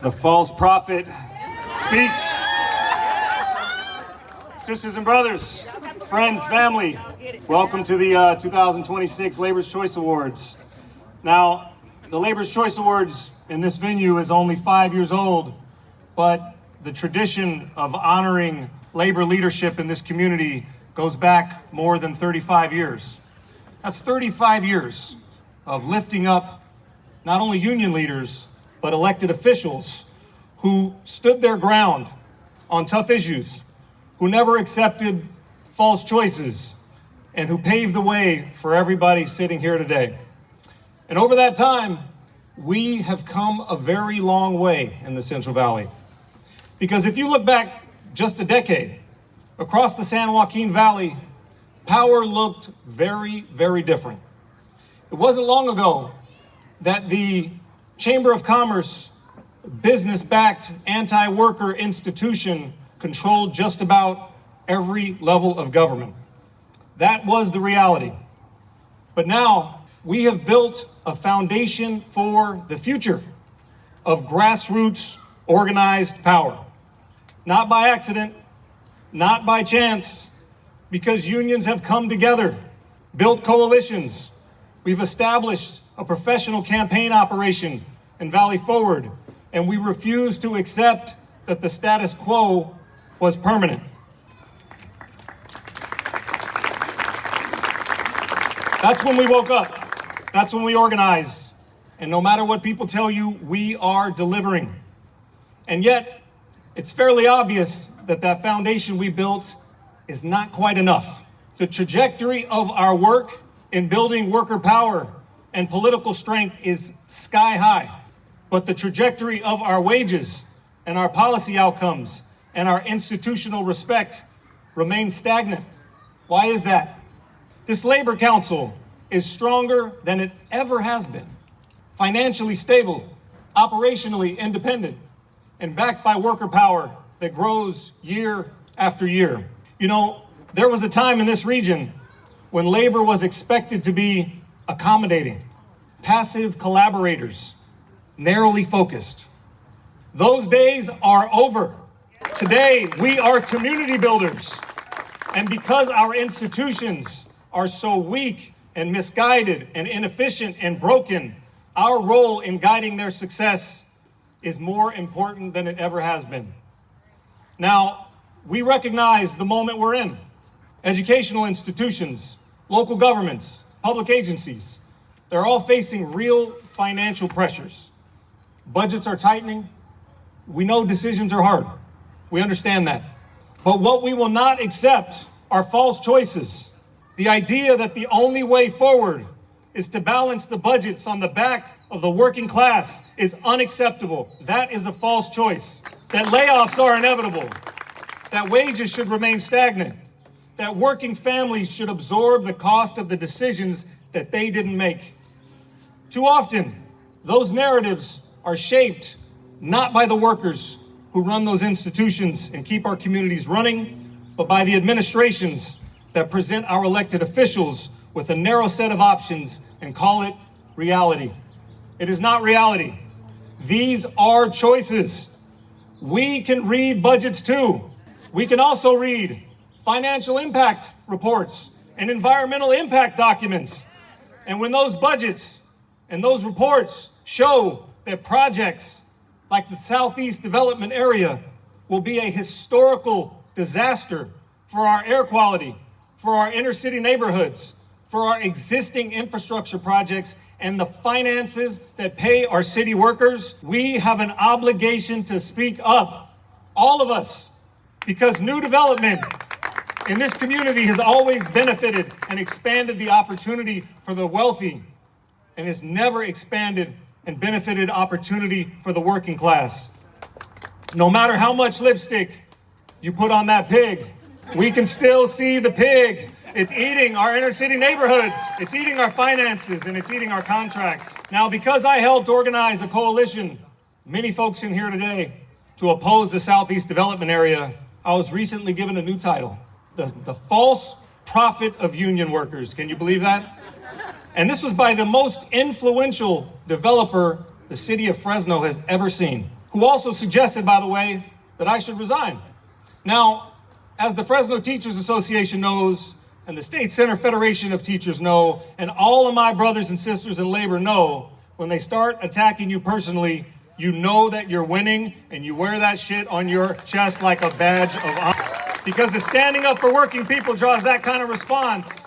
The false prophet speaks. Sisters and brothers, friends, family, welcome to the 2026 Labor's Choice Awards. Now, the Labor's Choice Awards in this venue is only 5 years old, but the tradition of honoring labor leadership in this community goes back more than 35 years. That's 35 years of lifting up not only union leaders, but elected officials who stood their ground on tough issues, who never accepted false choices, and who paved the way for everybody sitting here today. And over that time, we have come a very long way in the Central Valley. Because if you look back just a decade, across the San Joaquin Valley, power looked very, very different. It wasn't long ago that the Chamber of Commerce, business-backed anti-worker institution, controlled just about every level of government. That was the reality. But now we have built a foundation for the future of grassroots organized power. Not by accident, not by chance, because unions have come together, built coalitions. We've established a professional campaign operation in Valley Forward, and we refuse to accept that the status quo was permanent. That's when we woke up. That's when we organized. And no matter what people tell you, we are delivering. And yet, it's fairly obvious that that foundation we built is not quite enough. The trajectory of our work in building worker power and political strength is sky high, but the trajectory of our wages and our policy outcomes and our institutional respect remains stagnant. Why is that? This Labor Council is stronger than it ever has been, financially stable, operationally independent, and backed by worker power that grows year after year. You know, there was a time in this region when labor was expected to be accommodating, passive collaborators, narrowly focused. Those days are over. Today, we are community builders. And because our institutions are so weak and misguided and inefficient and broken, our role in guiding their success is more important than it ever has been. Now, we recognize the moment we're in. Educational institutions, local governments, public agencies, they're all facing real financial pressures. Budgets are tightening. We know decisions are hard. We understand that. But what we will not accept are false choices. The idea that the only way forward is to balance the budgets on the back of the working class is unacceptable. That is a false choice. That layoffs are inevitable. That wages should remain stagnant. That working families should absorb the cost of the decisions that they didn't make. Too often, those narratives are shaped not by the workers who run those institutions and keep our communities running, but by the administrations that present our elected officials with a narrow set of options and call it reality. It is not reality. These are choices. We can read budgets too. We can also read financial impact reports and environmental impact documents. And when those budgets and those reports show that projects like the Southeast Development Area will be a historical disaster for our air quality, for our inner city neighborhoods, for our existing infrastructure projects, and the finances that pay our city workers, we have an obligation to speak up, all of us, because new development in this community has always benefited and expanded the opportunity for the wealthy, and has never expanded and benefited opportunity for the working class. No matter how much lipstick you put on that pig, we can still see the pig. It's eating our inner city neighborhoods. It's eating our finances, and it's eating our contracts. Now, because I helped organize a coalition, many folks in here today, to oppose the Southeast Development Area, I was recently given a new title, the false prophet of union workers. Can you believe that? And this was by the most influential developer the city of Fresno has ever seen. who also suggested, by the way, that I should resign. Now, as the Fresno Teachers Association knows, and the State Center Federation of Teachers know, and all of my brothers and sisters in labor know, when they start attacking you personally, you know that you're winning, and you wear that shit on your chest like a badge of honor. Because if standing up for working people draws that kind of response,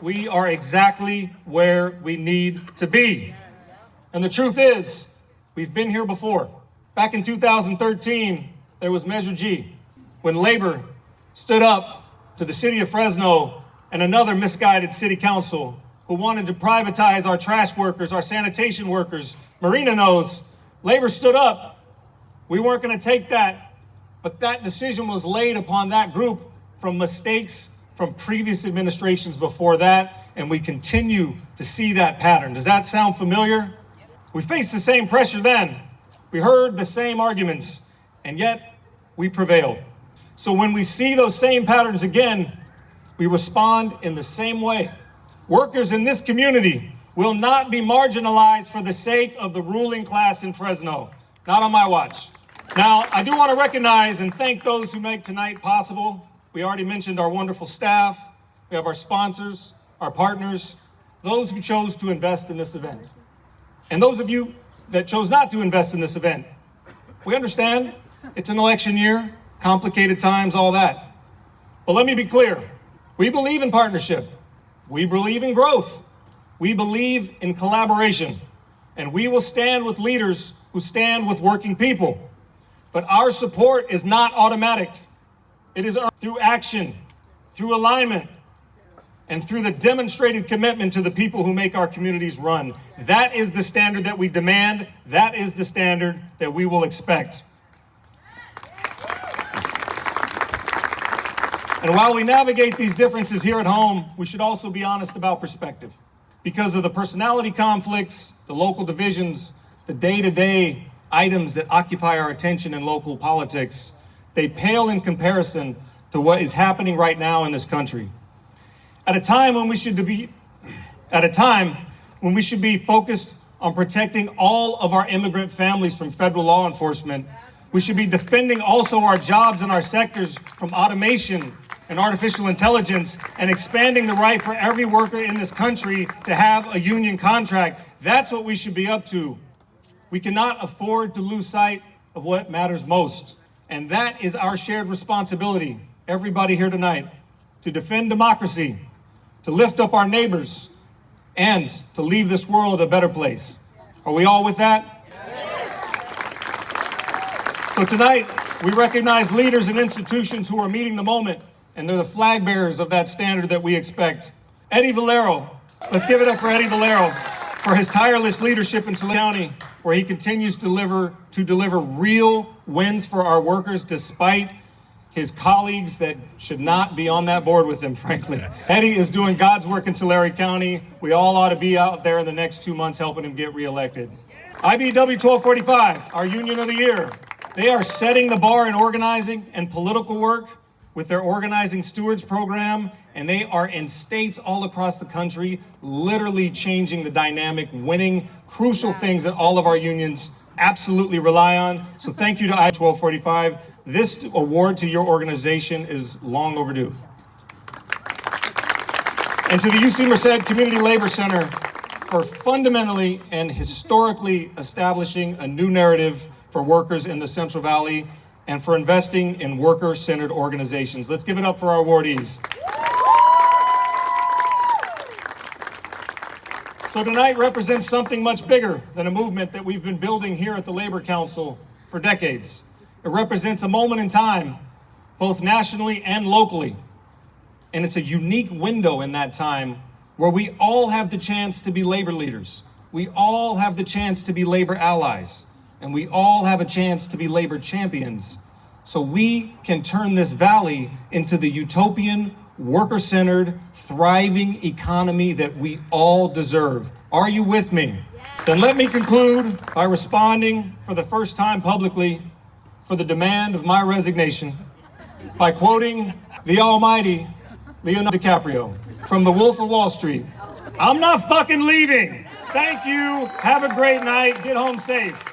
we are exactly where we need to be. And the truth is, we've been here before. Back in 2013, there was Measure G, when labor stood up to the city of Fresno and another misguided city council who wanted to privatize our trash workers, our sanitation workers. Marina knows, labor stood up. We weren't going to take that, but that decision was laid upon that group from mistakes from previous administrations before that, and we continue to see that pattern. Does that sound familiar? We faced the same pressure then. We heard the same arguments, and yet we prevailed. So when we see those same patterns again, we respond in the same way. Workers in this community will not be marginalized for the sake of the ruling class in Fresno. Not on my watch. Now, I do want to recognize and thank those who make tonight possible. We already mentioned our wonderful staff. We have our sponsors, our partners, those who chose to invest in this event. And those of you that chose not to invest in this event. We understand it's an election year, complicated times, all that. But let me be clear. We believe in partnership. We believe in growth. We believe in collaboration. And we will stand with leaders who stand with working people. But our support is not automatic. It is earned through action, through alignment, and through the demonstrated commitment to the people who make our communities run. That is the standard that we demand. That is the standard that we will expect. And while we navigate these differences here at home, we should also be honest about perspective. Because of the personality conflicts, the local divisions, the day-to-day items that occupy our attention in local politics, they pale in comparison to what is happening right now in this country. At a time when we should be focused on protecting all of our immigrant families from federal law enforcement, we should be defending also our jobs and our sectors from automation and artificial intelligence, and expanding the right for every worker in this country to have a union contract. That's what we should be up to. We cannot afford to lose sight of what matters most. And that is our shared responsibility, everybody here tonight, to defend democracy, to lift up our neighbors, and to leave this world a better place. Are we all with that? Yes. So tonight, we recognize leaders and institutions who are meeting the moment, and they're the flag bearers of that standard that we expect. Eddie Valero, let's give it up for Eddie Valero for his tireless leadership in Tulare County, where he continues to deliver real wins for our workers despite his colleagues that should not be on that board with him, frankly. Eddie is doing God's work in Tulare County. We all ought to be out there in the next 2 months helping him get reelected. IBW 1245, our union of the year. They are setting the bar in organizing and political work with their Organizing Stewards program, and they are in states all across the country, literally changing the dynamic, winning crucial things that all of our unions absolutely rely on. So thank you to I 1245. This award to your organization is long overdue. And to the UC Merced Community Labor Center for fundamentally and historically establishing a new narrative for workers in the Central Valley, and for investing in worker-centered organizations. Let's give it up for our awardees. So tonight represents something much bigger than a movement that we've been building here at the Labor Council for decades. It represents a moment in time, both nationally and locally. And it's a unique window in that time where we all have the chance to be labor leaders. We all have the chance to be labor allies. And we all have a chance to be labor champions, so we can turn this valley into the utopian, worker-centered, thriving economy that we all deserve. Are you with me? Yes. Then let me conclude by responding for the first time publicly for the demand of my resignation by quoting the almighty Leonardo DiCaprio from The Wolf of Wall Street. I'm not fucking leaving. Thank you. Have a great night. Get home safe.